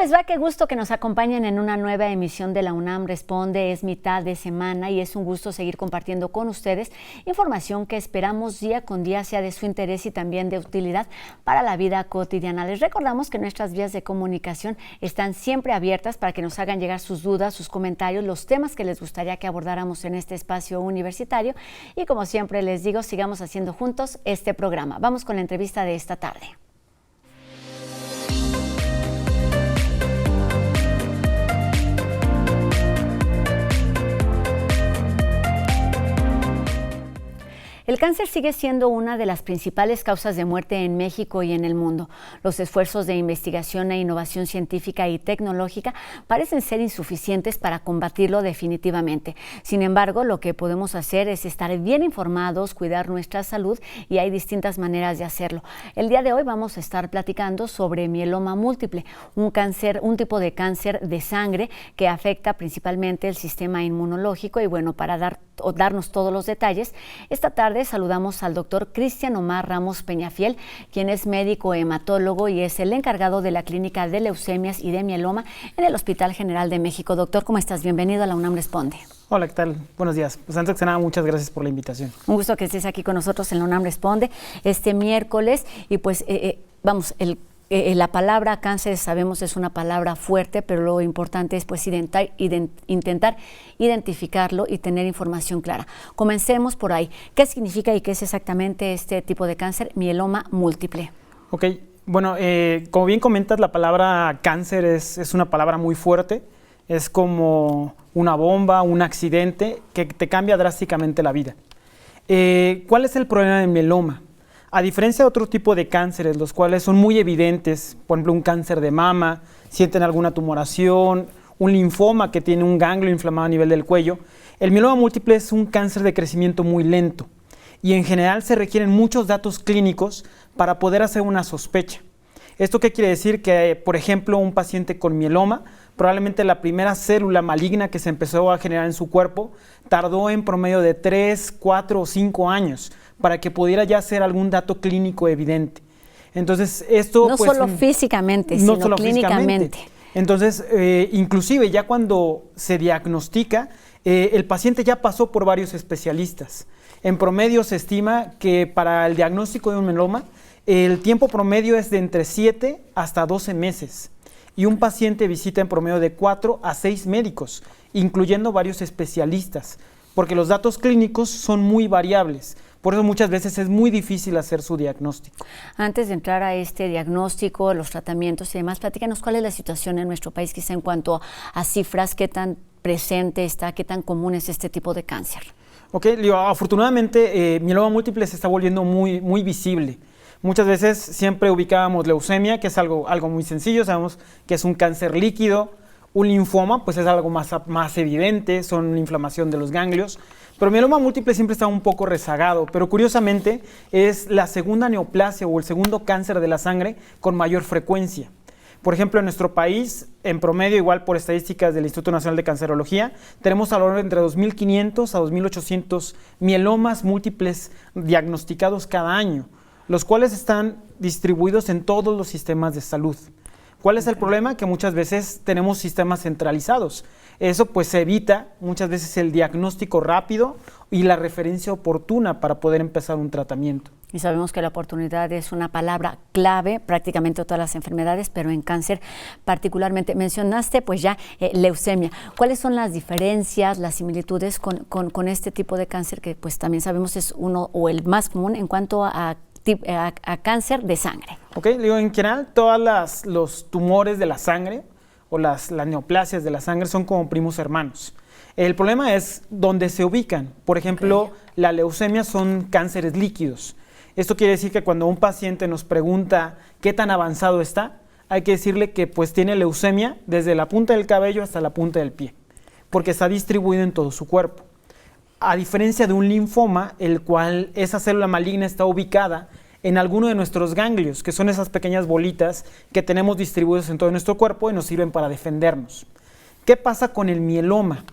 les va? Qué gusto que nos acompañen en una nueva emisión de la UNAM Responde. Es mitad de semana y es un gusto seguir compartiendo con ustedes información que esperamos día con día sea de su interés y también de utilidad para la vida cotidiana. Les recordamos que nuestras vías de comunicación están siempre abiertas para que nos hagan llegar sus dudas, sus comentarios, los temas que les gustaría que abordáramos en este espacio universitario. Y como siempre les digo, sigamos haciendo juntos este programa. Vamos con la entrevista de esta tarde. El cáncer sigue siendo una de las principales causas de muerte en México y en el mundo. Los esfuerzos de investigación e innovación científica y tecnológica parecen ser insuficientes para combatirlo definitivamente. Sin embargo, lo que podemos hacer es estar bien informados, cuidar nuestra salud y hay distintas maneras de hacerlo. El día de hoy vamos a estar platicando sobre mieloma múltiple, un tipo de cáncer de sangre que afecta principalmente el sistema inmunológico. Y bueno, para darnos todos los detalles, esta tarde saludamos al doctor Cristian Omar Ramos Peñafiel, quien es médico hematólogo y es el encargado de la clínica de leucemias y de mieloma en el Hospital General de México. Doctor, ¿cómo estás? Bienvenido a la UNAM Responde. Hola, ¿qué tal? Buenos días. Pues antes que nada, muchas gracias por la invitación. Un gusto que estés aquí con nosotros en la UNAM Responde este miércoles y pues la palabra cáncer sabemos es una palabra fuerte, pero lo importante es pues intentar identificarlo y tener información clara. Comencemos por ahí. ¿Qué significa y qué es exactamente este tipo de cáncer, mieloma múltiple? Ok, bueno, como bien comentas, la palabra cáncer es una palabra muy fuerte. Es como una bomba, un accidente que te cambia drásticamente la vida. ¿Cuál es el problema del mieloma? A diferencia de otro tipo de cánceres, los cuales son muy evidentes, por ejemplo, un cáncer de mama, sienten alguna tumoración, un linfoma que tiene un ganglio inflamado a nivel del cuello, el mieloma múltiple es un cáncer de crecimiento muy lento y en general se requieren muchos datos clínicos para poder hacer una sospecha. ¿Esto qué quiere decir? Que, por ejemplo, un paciente con mieloma, probablemente la primera célula maligna que se empezó a generar en su cuerpo tardó en promedio de 3, 4 o 5 años para que pudiera ya ser algún dato clínico evidente. Entonces, esto no solo físicamente, sino clínicamente. Entonces, inclusive ya cuando se diagnostica, el paciente ya pasó por varios especialistas. En promedio se estima que para el diagnóstico de un mieloma, el tiempo promedio es de entre 7 hasta 12 meses. Y un paciente visita en promedio de 4 a 6 médicos, incluyendo varios especialistas, porque los datos clínicos son muy variables. Por eso muchas veces es muy difícil hacer su diagnóstico. Antes de entrar a este diagnóstico, los tratamientos y demás, platícanos cuál es la situación en nuestro país, quizá en cuanto a cifras, qué tan presente está, qué tan común es este tipo de cáncer. Ok, afortunadamente mieloma múltiple se está volviendo muy visible. Muchas veces siempre ubicábamos leucemia, que es algo muy sencillo, sabemos que es un cáncer líquido. Un linfoma, pues es algo más evidente, son inflamación de los ganglios. Pero mieloma múltiple siempre está un poco rezagado, pero curiosamente es la segunda neoplasia o el segundo cáncer de la sangre con mayor frecuencia. Por ejemplo, en nuestro país, en promedio, igual por estadísticas del Instituto Nacional de Cancerología, tenemos alrededor de entre 2.500 a 2.800 mielomas múltiples diagnosticados cada año, los cuales están distribuidos en todos los sistemas de salud. ¿Cuál es el problema? Que muchas veces tenemos sistemas centralizados. Eso pues evita muchas veces el diagnóstico rápido y la referencia oportuna para poder empezar un tratamiento. Y sabemos que la oportunidad es una palabra clave prácticamente en todas las enfermedades, pero en cáncer particularmente. Mencionaste pues ya leucemia. ¿Cuáles son las diferencias, las similitudes con este tipo de cáncer que pues también sabemos es uno o el más común en cuanto a cáncer de sangre? Ok, digo, en general todos los tumores de la sangre o las neoplasias de la sangre son como primos hermanos. El problema es dónde se ubican. Por ejemplo, la leucemia son cánceres líquidos. Esto quiere decir que cuando un paciente nos pregunta qué tan avanzado está, hay que decirle que pues tiene leucemia desde la punta del cabello hasta la punta del pie, porque está distribuido en todo su cuerpo. A diferencia de un linfoma, el cual esa célula maligna está ubicada en alguno de nuestros ganglios, que son esas pequeñas bolitas que tenemos distribuidos en todo nuestro cuerpo y nos sirven para defendernos. ¿Qué pasa con el mieloma?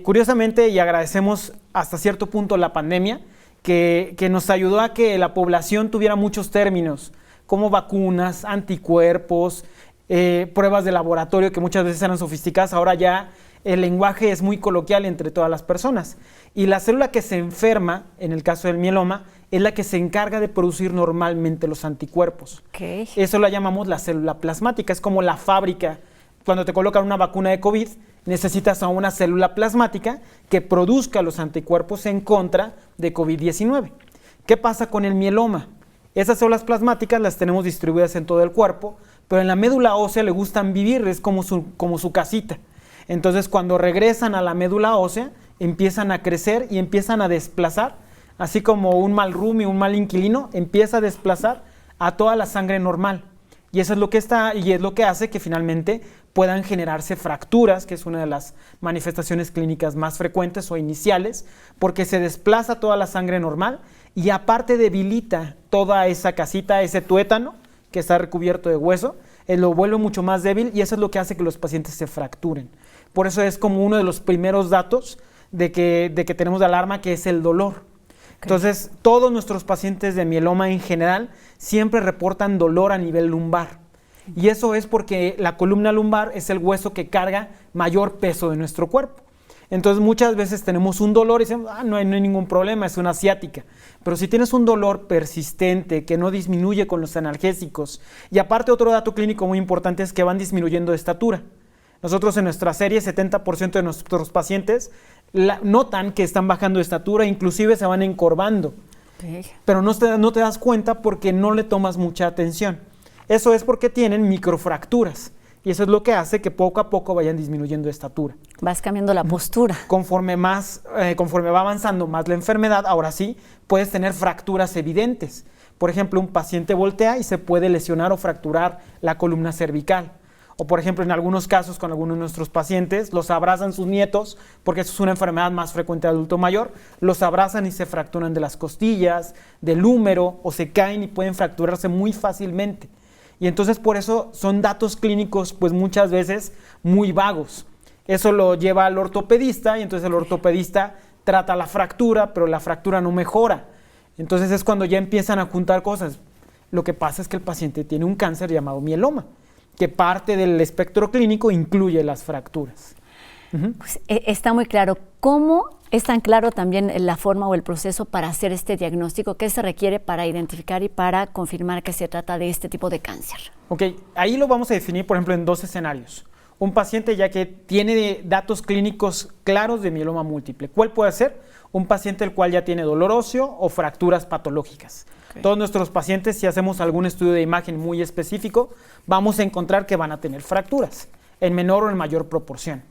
Curiosamente, y agradecemos hasta cierto punto la pandemia, que nos ayudó a que la población tuviera muchos términos, como vacunas, anticuerpos, pruebas de laboratorio que muchas veces eran sofisticadas, ahora ya el lenguaje es muy coloquial entre todas las personas. Y la célula que se enferma, en el caso del mieloma, es la que se encarga de producir normalmente los anticuerpos. Okay. Eso la llamamos la célula plasmática, es como la fábrica. Cuando te colocan una vacuna de COVID, necesitas a una célula plasmática que produzca los anticuerpos en contra de COVID-19. ¿Qué pasa con el mieloma? Esas células plasmáticas las tenemos distribuidas en todo el cuerpo, pero en la médula ósea le gustan vivir, es como su casita. Entonces, cuando regresan a la médula ósea, empiezan a crecer y empiezan a desplazar, así como un mal roomie, un mal inquilino, empieza a desplazar a toda la sangre normal. Y eso es lo que hace que finalmente puedan generarse fracturas, que es una de las manifestaciones clínicas más frecuentes o iniciales, porque se desplaza toda la sangre normal y aparte debilita toda esa casita, ese tuétano que está recubierto de hueso, lo vuelve mucho más débil y eso es lo que hace que los pacientes se fracturen. Por eso es como uno de los primeros datos de que tenemos de alarma, que es el dolor. Entonces, todos nuestros pacientes de mieloma en general siempre reportan dolor a nivel lumbar. Y eso es porque la columna lumbar es el hueso que carga mayor peso de nuestro cuerpo. Entonces, muchas veces tenemos un dolor y decimos, no hay ningún problema, es una ciática. Pero si tienes un dolor persistente que no disminuye con los analgésicos, y aparte otro dato clínico muy importante es que van disminuyendo de estatura. Nosotros en nuestra serie, 70% de nuestros pacientes notan que están bajando de estatura, inclusive se van encorvando. Okay. Pero no te das cuenta porque no le tomas mucha atención. Eso es porque tienen microfracturas. Y eso es lo que hace que poco a poco vayan disminuyendo de estatura. Vas cambiando la postura. Conforme va avanzando más la enfermedad, ahora sí, puedes tener fracturas evidentes. Por ejemplo, un paciente voltea y se puede lesionar o fracturar la columna cervical. O por ejemplo, en algunos casos con algunos de nuestros pacientes, los abrazan sus nietos, porque eso es una enfermedad más frecuente de adulto mayor, los abrazan y se fracturan de las costillas, del húmero, o se caen y pueden fracturarse muy fácilmente. Y entonces por eso son datos clínicos pues muchas veces muy vagos. Eso lo lleva al ortopedista y entonces el ortopedista trata la fractura, pero la fractura no mejora. Entonces es cuando ya empiezan a juntar cosas. Lo que pasa es que el paciente tiene un cáncer llamado mieloma, que parte del espectro clínico incluye las fracturas. Pues, está muy claro. ¿Cómo es tan claro también la forma o el proceso para hacer este diagnóstico? ¿Qué se requiere para identificar y para confirmar que se trata de este tipo de cáncer? Ok, ahí lo vamos a definir, por ejemplo, en dos escenarios. Un paciente ya que tiene datos clínicos claros de mieloma múltiple. ¿Cuál puede ser? Un paciente el cual ya tiene dolor óseo o fracturas patológicas. Okay. Todos nuestros pacientes, si hacemos algún estudio de imagen muy específico, vamos a encontrar que van a tener fracturas, en menor o en mayor proporción.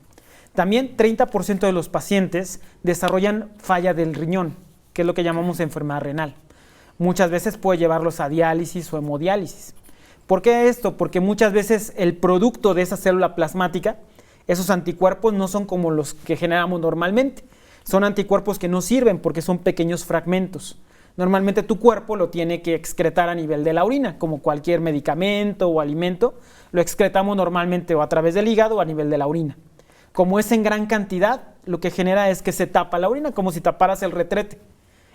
También 30% de los pacientes desarrollan falla del riñón, que es lo que llamamos enfermedad renal. Muchas veces puede llevarlos a diálisis o hemodiálisis. ¿Por qué esto? Porque muchas veces el producto de esa célula plasmática, esos anticuerpos no son como los que generamos normalmente. Son anticuerpos que no sirven porque son pequeños fragmentos. Normalmente tu cuerpo lo tiene que excretar a nivel de la orina, como cualquier medicamento o alimento, lo excretamos normalmente o a través del hígado o a nivel de la orina. Como es en gran cantidad, lo que genera es que se tapa la orina, como si taparas el retrete.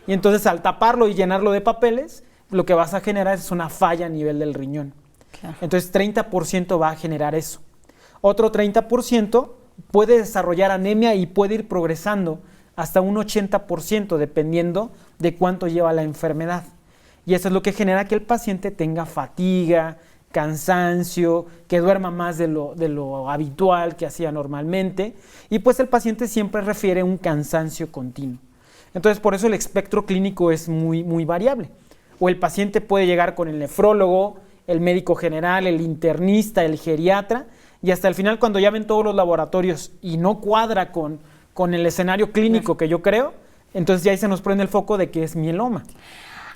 Y entonces al taparlo y llenarlo de papeles, lo que vas a generar es una falla a nivel del riñón. Claro. Entonces 30% va a generar eso. Otro 30% puede desarrollar anemia y puede ir progresando hasta un 80% dependiendo de cuánto lleva la enfermedad. Y eso es lo que genera que el paciente tenga fatiga, cansancio, que duerma más de lo habitual que hacía normalmente, y pues el paciente siempre refiere un cansancio continuo. Entonces por eso el espectro clínico es muy, muy variable. O el paciente puede llegar con el nefrólogo, el médico general, el internista, el geriatra, y hasta el final cuando ya ven todos los laboratorios y no cuadra con el escenario clínico que yo creo, entonces ya ahí se nos prende el foco de que es mieloma.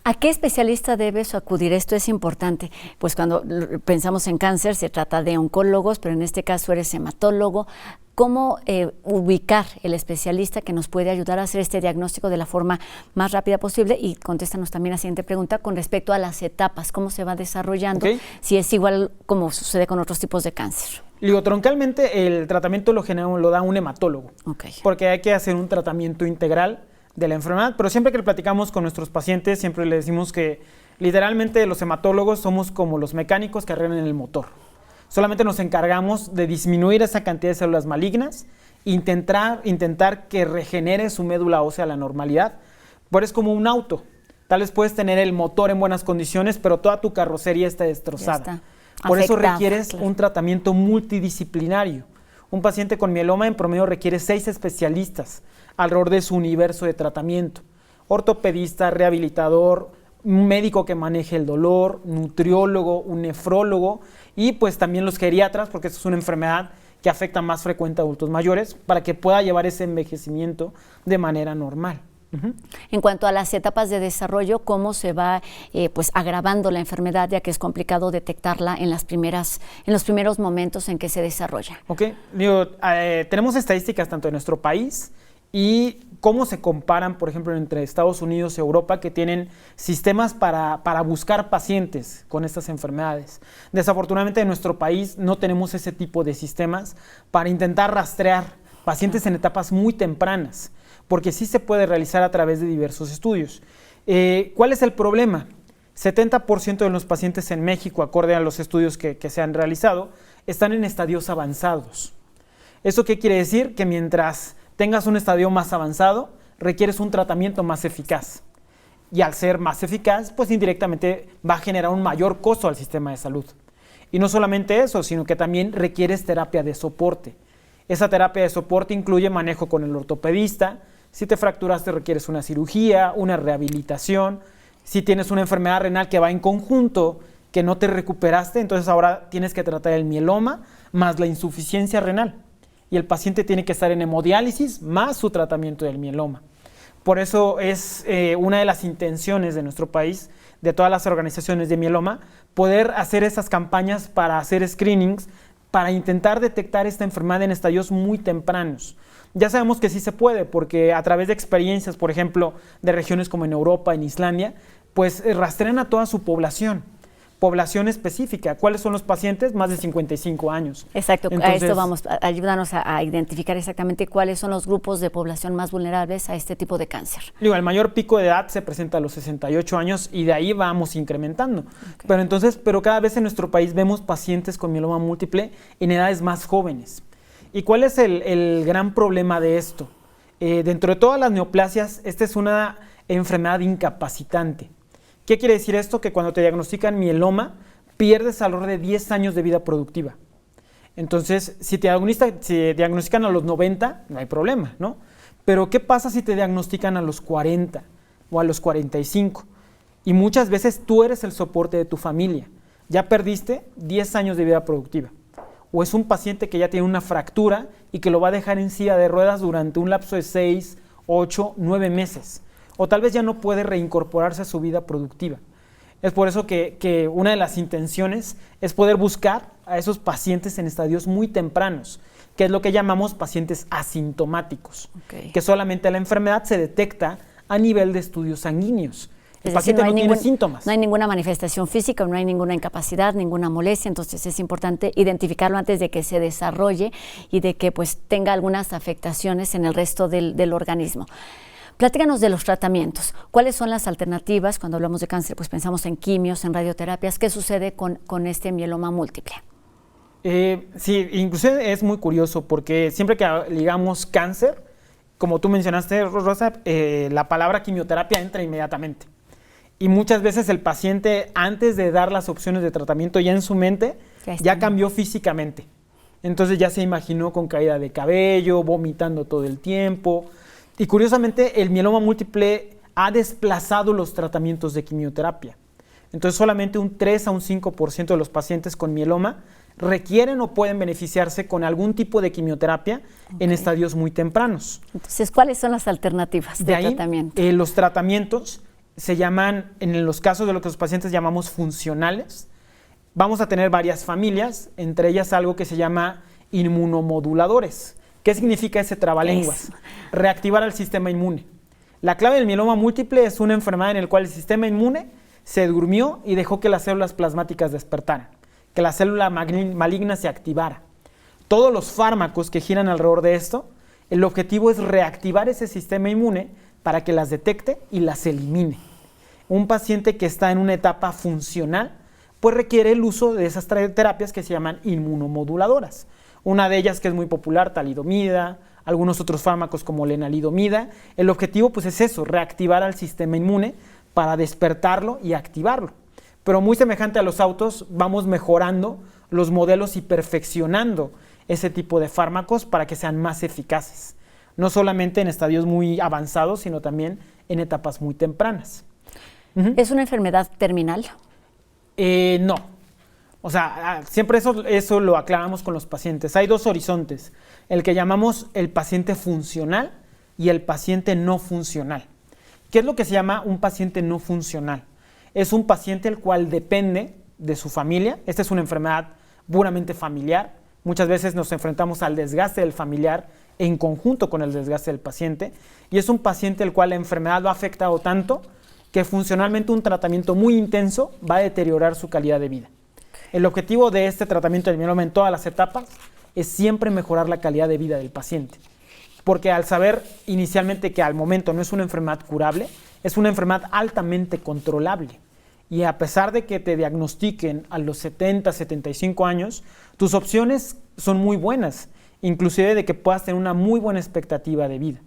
¿A qué especialista debes acudir? Esto es importante, pues cuando pensamos en cáncer se trata de oncólogos, pero en este caso eres hematólogo. ¿Cómo ubicar el especialista que nos puede ayudar a hacer este diagnóstico de la forma más rápida posible? Y contéstanos también la siguiente pregunta con respecto a las etapas, ¿cómo se va desarrollando? Okay. Si es igual como sucede con otros tipos de cáncer. Troncalmente el tratamiento lo da un hematólogo, okay, porque hay que hacer un tratamiento integral de la enfermedad, pero siempre que le platicamos con nuestros pacientes, siempre le decimos que literalmente los hematólogos somos como los mecánicos que arreglan el motor. Solamente nos encargamos de disminuir esa cantidad de células malignas, intentar que regenere su médula ósea a la normalidad. Pero es como un auto. Tal vez puedes tener el motor en buenas condiciones, pero toda tu carrocería está destrozada. Por eso requieres un tratamiento multidisciplinario. Un paciente con mieloma en promedio requiere 6 especialistas alrededor de su universo de tratamiento. Ortopedista, rehabilitador, un médico que maneje el dolor, nutriólogo, un nefrólogo y pues también los geriatras, porque esto es una enfermedad que afecta más frecuente a adultos mayores, para que pueda llevar ese envejecimiento de manera normal. En cuanto a las etapas de desarrollo, ¿cómo se va pues agravando la enfermedad, ya que es complicado detectarla en los primeros momentos en que se desarrolla? Tenemos estadísticas tanto en nuestro país y cómo se comparan, por ejemplo, entre Estados Unidos y Europa, que tienen sistemas para buscar pacientes con estas enfermedades. Desafortunadamente en nuestro país no tenemos ese tipo de sistemas para intentar rastrear pacientes en etapas muy tempranas, porque sí se puede realizar a través de diversos estudios. ¿Cuál es el problema? 70% de los pacientes en México, acorde a los estudios que se han realizado, están en estadios avanzados. ¿Eso qué quiere decir? Que mientras tengas un estadio más avanzado, requieres un tratamiento más eficaz. Y al ser más eficaz, pues indirectamente va a generar un mayor costo al sistema de salud. Y no solamente eso, sino que también requieres terapia de soporte. Esa terapia de soporte incluye manejo con el ortopedista. Si te fracturaste, requieres una cirugía, una rehabilitación. Si tienes una enfermedad renal que va en conjunto, que no te recuperaste, entonces ahora tienes que tratar el mieloma más la insuficiencia renal. Y el paciente tiene que estar en hemodiálisis más su tratamiento del mieloma. Por eso es una de las intenciones de nuestro país, de todas las organizaciones de mieloma, poder hacer esas campañas para hacer screenings, para intentar detectar esta enfermedad en estadios muy tempranos. Ya sabemos que sí se puede, porque a través de experiencias, por ejemplo, de regiones como en Europa, en Islandia, pues rastrean a toda su población específica. ¿Cuáles son los pacientes? Más de 55 años. Exacto, entonces, a esto vamos, ayúdanos a identificar exactamente cuáles son los grupos de población más vulnerables a este tipo de cáncer. El mayor pico de edad se presenta a los 68 años y de ahí vamos incrementando. Okay. Pero cada vez en nuestro país vemos pacientes con mieloma múltiple en edades más jóvenes. ¿Y cuál es el gran problema de esto? Dentro de todas las neoplasias, esta es una enfermedad incapacitante. ¿Qué quiere decir esto? Que cuando te diagnostican mieloma, pierdes alrededor de 10 años de vida productiva. Entonces, si te diagnostican a los 90, no hay problema, ¿no? Pero ¿qué pasa si te diagnostican a los 40 o a los 45? Y muchas veces tú eres el soporte de tu familia. Ya perdiste 10 años de vida productiva. O es un paciente que ya tiene una fractura y que lo va a dejar en silla de ruedas durante un lapso de 6, 8, 9 meses. O tal vez ya no puede reincorporarse a su vida productiva. Es por eso que una de las intenciones es poder buscar a esos pacientes en estadios muy tempranos, que es lo que llamamos pacientes asintomáticos, que solamente la enfermedad se detecta a nivel de estudios sanguíneos. El paciente no tiene síntomas. No hay ninguna manifestación física, no hay ninguna incapacidad, ninguna molestia, entonces es importante identificarlo antes de que se desarrolle y de que pues tenga algunas afectaciones en el resto del organismo. Platícanos de los tratamientos. ¿Cuáles son las alternativas? Cuando hablamos de cáncer, pues pensamos en quimios, en radioterapias. ¿Qué sucede con este mieloma múltiple? Sí, inclusive es muy curioso porque siempre que ligamos cáncer, como tú mencionaste, Rosa, la palabra quimioterapia entra inmediatamente. Y muchas veces el paciente, antes de dar las opciones de tratamiento, ya en su mente, ya cambió físicamente. Entonces ya se imaginó con caída de cabello, vomitando todo el tiempo. Y curiosamente, el mieloma múltiple ha desplazado los tratamientos de quimioterapia. Entonces, solamente un 3 a un 5% de los pacientes con mieloma requieren o pueden beneficiarse con algún tipo de quimioterapia en estadios muy tempranos. Entonces, ¿cuáles son las alternativas de tratamiento? Los tratamientos se llaman, en los casos de lo que los pacientes llamamos funcionales, vamos a tener varias familias, entre ellas algo que se llama inmunomoduladores. ¿Qué significa ese trabalenguas? Reactivar al sistema inmune. La clave del mieloma múltiple es una enfermedad en la cual el sistema inmune se durmió y dejó que las células plasmáticas despertaran, que la célula maligna se activara. Todos los fármacos que giran alrededor de esto, el objetivo es reactivar ese sistema inmune para que las detecte y las elimine. Un paciente que está en una etapa funcional pues requiere el uso de esas terapias que se llaman inmunomoduladoras. Una de ellas, que es muy popular, talidomida, algunos otros fármacos como lenalidomida. El objetivo pues es eso, reactivar al sistema inmune para despertarlo y activarlo. Pero muy semejante a los autos, vamos mejorando los modelos y perfeccionando ese tipo de fármacos para que sean más eficaces. No solamente en estadios muy avanzados, sino también en etapas muy tempranas. ¿Es una enfermedad terminal? No. O sea, siempre eso lo aclaramos con los pacientes. Hay dos horizontes, el que llamamos el paciente funcional y el paciente no funcional. ¿Qué es lo que se llama un paciente no funcional? Es un paciente el cual depende de su familia. Esta es una enfermedad puramente familiar. Muchas veces nos enfrentamos al desgaste del familiar en conjunto con el desgaste del paciente. Y es un paciente el cual la enfermedad lo ha afectado tanto que funcionalmente un tratamiento muy intenso va a deteriorar su calidad de vida. El objetivo de este tratamiento del mieloma en todas las etapas es siempre mejorar la calidad de vida del paciente. Porque al saber inicialmente que al momento no es una enfermedad curable, es una enfermedad altamente controlable. Y a pesar de que te diagnostiquen a los 70, 75 años, tus opciones son muy buenas, inclusive de que puedas tener una muy buena expectativa de vida.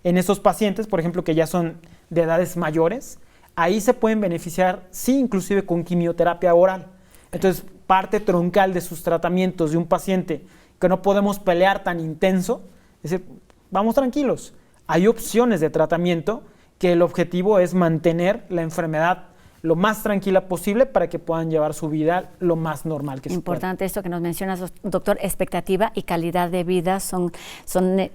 En esos pacientes, por ejemplo, que ya son de edades mayores, ahí se pueden beneficiar, sí, inclusive con quimioterapia oral. Entonces, parte troncal de sus tratamientos de un paciente que no podemos pelear tan intenso, es decir, vamos tranquilos. Hay opciones de tratamiento que el objetivo es mantener la enfermedad lo más tranquila posible para que puedan llevar su vida lo más normal que se pueda. Importante esto que nos mencionas, doctor, expectativa y calidad de vida son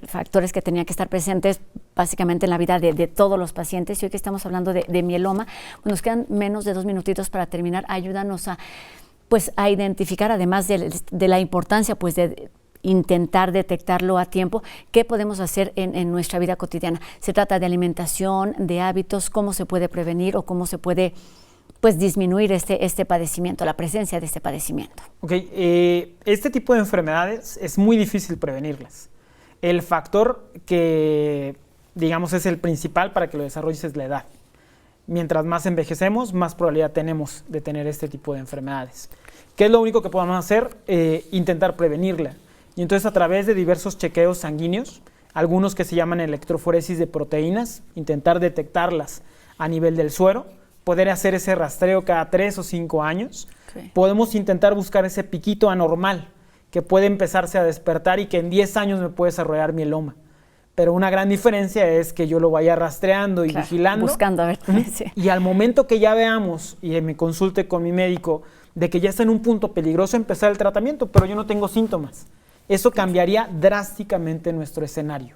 factores que tenían que estar presentes básicamente en la vida de todos los pacientes. Y hoy que estamos hablando de mieloma, pues nos quedan menos de 2 minutitos para terminar. Ayúdanos a identificar, además de la importancia pues de intentar detectarlo a tiempo, ¿qué podemos hacer en nuestra vida cotidiana? ¿Se trata de alimentación, de hábitos? ¿Cómo se puede prevenir o cómo se puede pues disminuir este padecimiento, la presencia de este padecimiento? Este tipo de enfermedades es muy difícil prevenirlas. El factor que, digamos, es el principal para que lo desarrolles es la edad. Mientras más envejecemos, más probabilidad tenemos de tener este tipo de enfermedades. ¿Qué es lo único que podemos hacer? Intentar prevenirla. Y entonces a través de diversos chequeos sanguíneos, algunos que se llaman electroforesis de proteínas, intentar detectarlas a nivel del suero, poder hacer ese rastreo cada 3 o 5 años. Okay. Podemos intentar buscar ese piquito anormal que puede empezarse a despertar y que en 10 años me puede desarrollar mieloma. Pero una gran diferencia es que yo lo vaya rastreando y vigilando. Buscando, a ver. Sí. Y al momento que ya veamos y me consulte con mi médico de que ya está en un punto peligroso, empezar el tratamiento, pero yo no tengo síntomas. Eso cambiaría drásticamente nuestro escenario.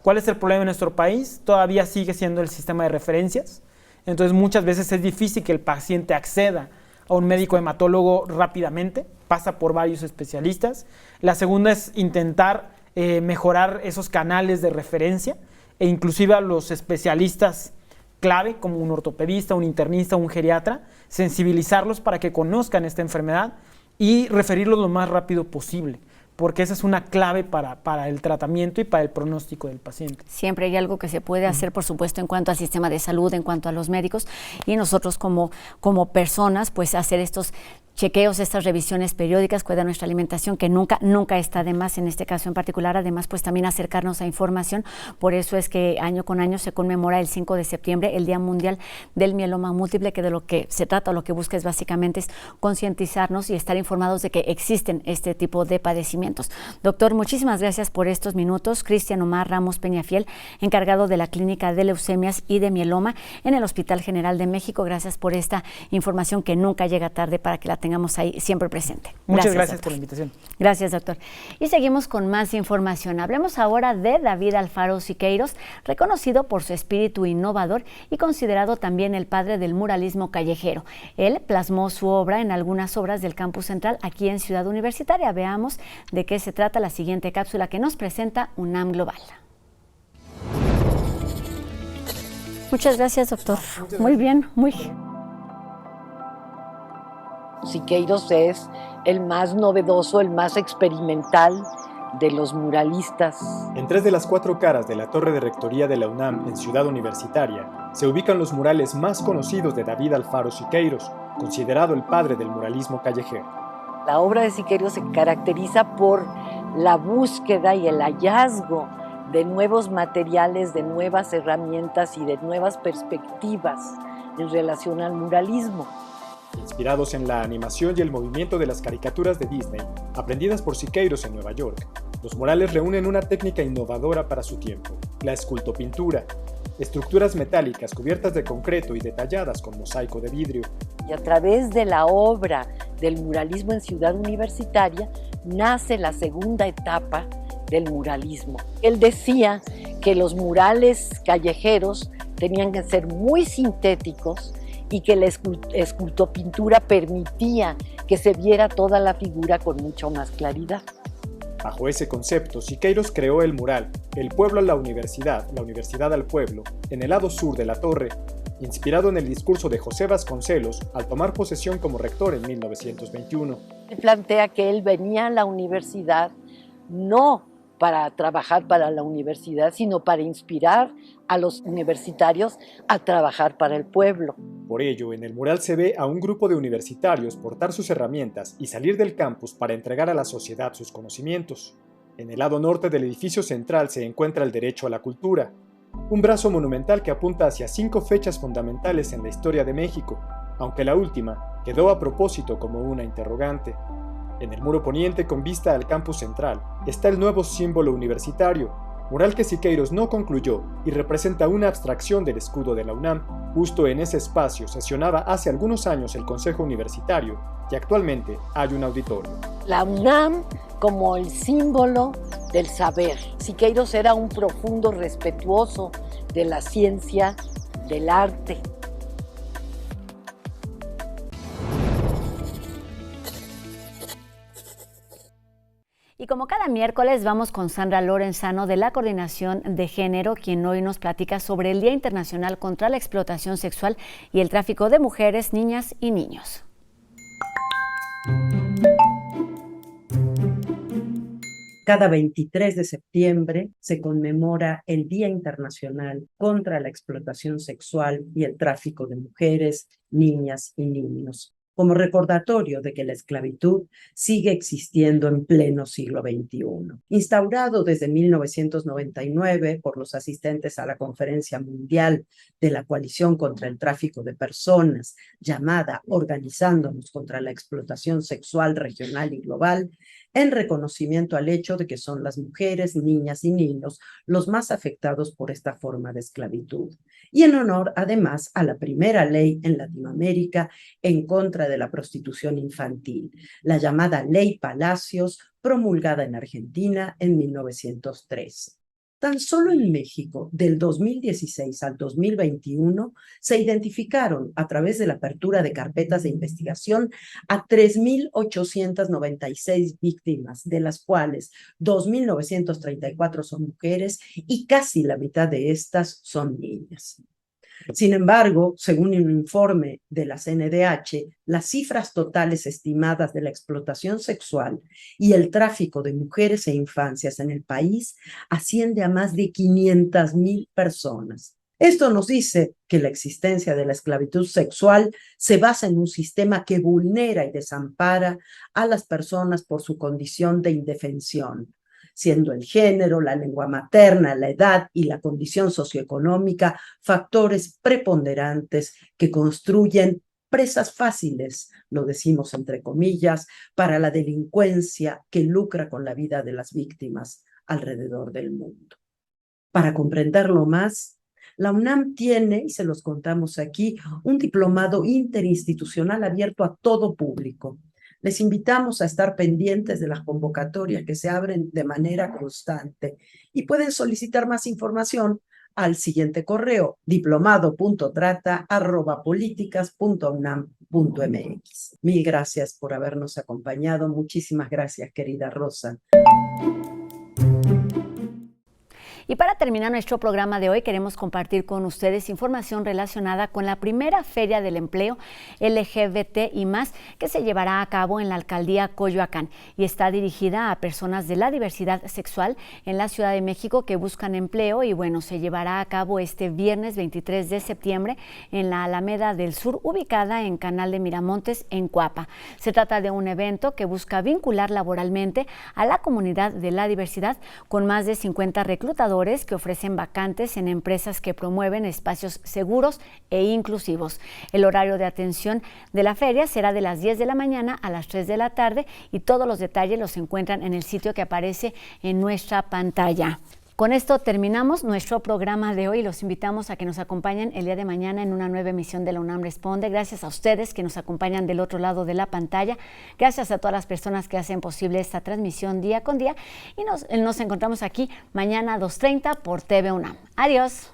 ¿Cuál es el problema en nuestro país? Todavía sigue siendo el sistema de referencias. Entonces muchas veces es difícil que el paciente acceda a un médico hematólogo rápidamente, pasa por varios especialistas. La segunda es intentar mejorar esos canales de referencia e inclusive a los especialistas clave como un ortopedista, un internista, un geriatra, sensibilizarlos para que conozcan esta enfermedad y referirlos lo más rápido posible, porque esa es una clave para el tratamiento y para el pronóstico del paciente. Siempre hay algo que se puede hacer, por supuesto, en cuanto al sistema de salud, en cuanto a los médicos, y nosotros como personas, pues hacer estos chequeos, estas revisiones periódicas, cuidar nuestra alimentación, que nunca está de más en este caso en particular. Además, pues también acercarnos a información. Por eso es que año con año se conmemora el 5 de septiembre, el Día Mundial del Mieloma Múltiple, que de lo que se trata, lo que busca es básicamente es concientizarnos y estar informados de que existen este tipo de padecimientos. Doctor, muchísimas gracias por estos minutos. Cristian Omar Ramos Peñafiel, encargado de la Clínica de Leucemias y de Mieloma en el Hospital General de México. Gracias por esta información que nunca llega tarde para que la tengamos ahí siempre presente. Muchas gracias por la invitación. Gracias, doctor. Y seguimos con más información. Hablemos ahora de David Alfaro Siqueiros, reconocido por su espíritu innovador y considerado también el padre del muralismo callejero. Él plasmó su obra en algunas obras del Campus Central aquí en Ciudad Universitaria. Veamos de qué se trata la siguiente cápsula que nos presenta UNAM Global. Muchas gracias, doctor. Muy bien, Siqueiros es el más novedoso, el más experimental de los muralistas. En 3 de las 4 caras de la torre de rectoría de la UNAM en Ciudad Universitaria se ubican los murales más conocidos de David Alfaro Siqueiros, considerado el padre del muralismo callejero. La obra de Siqueiros se caracteriza por la búsqueda y el hallazgo de nuevos materiales, de nuevas herramientas y de nuevas perspectivas en relación al muralismo. Inspirados en la animación y el movimiento de las caricaturas de Disney, aprendidas por Siqueiros en Nueva York, los murales reúnen una técnica innovadora para su tiempo, la escultopintura, estructuras metálicas cubiertas de concreto y detalladas con mosaico de vidrio. Y a través de la obra del muralismo en Ciudad Universitaria nace la segunda etapa del muralismo. Él decía que los murales callejeros tenían que ser muy sintéticos y que la escultopintura permitía que se viera toda la figura con mucho más claridad. Bajo ese concepto, Siqueiros creó el mural El pueblo a la universidad al pueblo, en el lado sur de la torre, inspirado en el discurso de José Vasconcelos al tomar posesión como rector en 1921. Él plantea que él venía a la universidad no para trabajar para la universidad, sino para inspirar a los universitarios a trabajar para el pueblo. Por ello, en el mural se ve a un grupo de universitarios portar sus herramientas y salir del campus para entregar a la sociedad sus conocimientos. En el lado norte del edificio central se encuentra el derecho a la cultura, un brazo monumental que apunta hacia 5 fechas fundamentales en la historia de México, aunque la última quedó a propósito como una interrogante. En el muro poniente con vista al campus central está el nuevo símbolo universitario, mural que Siqueiros no concluyó y representa una abstracción del escudo de la UNAM. Justo en ese espacio sesionaba hace algunos años el Consejo Universitario y actualmente hay un auditorio. La UNAM como el símbolo del saber. Siqueiros era un profundo respetuoso de la ciencia, del arte. Y como cada miércoles vamos con Sandra Lorenzano de la Coordinación de Género, quien hoy nos platica sobre el Día Internacional contra la Explotación Sexual y el Tráfico de Mujeres, Niñas y Niños. Cada 23 de septiembre se conmemora el Día Internacional contra la Explotación Sexual y el Tráfico de Mujeres, Niñas y Niños, como recordatorio de que la esclavitud sigue existiendo en pleno siglo XXI. Instaurado desde 1999 por los asistentes a la Conferencia Mundial de la Coalición contra el Tráfico de Personas, llamada Organizándonos contra la Explotación Sexual Regional y Global, en reconocimiento al hecho de que son las mujeres, niñas y niños los más afectados por esta forma de esclavitud. Y en honor, además, a la primera ley en Latinoamérica en contra de la prostitución infantil, la llamada Ley Palacios, promulgada en Argentina en 1903. Tan solo en México, del 2016 al 2021, se identificaron a través de la apertura de carpetas de investigación a 3.896 víctimas, de las cuales 2.934 son mujeres y casi la mitad de estas son niñas. Sin embargo, según un informe de la CNDH, las cifras totales estimadas de la explotación sexual y el tráfico de mujeres e infancias en el país asciende a más de 500,000 personas. Esto nos dice que la existencia de la esclavitud sexual se basa en un sistema que vulnera y desampara a las personas por su condición de indefensión, siendo el género, la lengua materna, la edad y la condición socioeconómica factores preponderantes que construyen presas fáciles, lo decimos entre comillas, para la delincuencia que lucra con la vida de las víctimas alrededor del mundo. Para comprenderlo más, la UNAM tiene, y se los contamos aquí, un diplomado interinstitucional abierto a todo público. Les invitamos a estar pendientes de las convocatorias que se abren de manera constante y pueden solicitar más información al siguiente correo: diplomado.trata@políticas.unam.mx. Mil gracias por habernos acompañado. Muchísimas gracias, querida Rosa. Y para terminar nuestro programa de hoy, queremos compartir con ustedes información relacionada con la primera Feria del Empleo LGBT y más que se llevará a cabo en la alcaldía Coyoacán y está dirigida a personas de la diversidad sexual en la Ciudad de México que buscan empleo y bueno, se llevará a cabo este viernes 23 de septiembre en la Alameda del Sur, ubicada en Canal de Miramontes, en Cuapa. Se trata de un evento que busca vincular laboralmente a la comunidad de la diversidad con más de 50 reclutadores que ofrecen vacantes en empresas que promueven espacios seguros e inclusivos. El horario de atención de la feria será de las 10 de la mañana a las 3 de la tarde y todos los detalles los encuentran en el sitio que aparece en nuestra pantalla. Con esto terminamos nuestro programa de hoy. Los invitamos a que nos acompañen el día de mañana en una nueva emisión de La UNAM Responde. Gracias a ustedes que nos acompañan del otro lado de la pantalla. Gracias a todas las personas que hacen posible esta transmisión día con día. Y nos encontramos aquí mañana a 2:30 por TV UNAM. Adiós.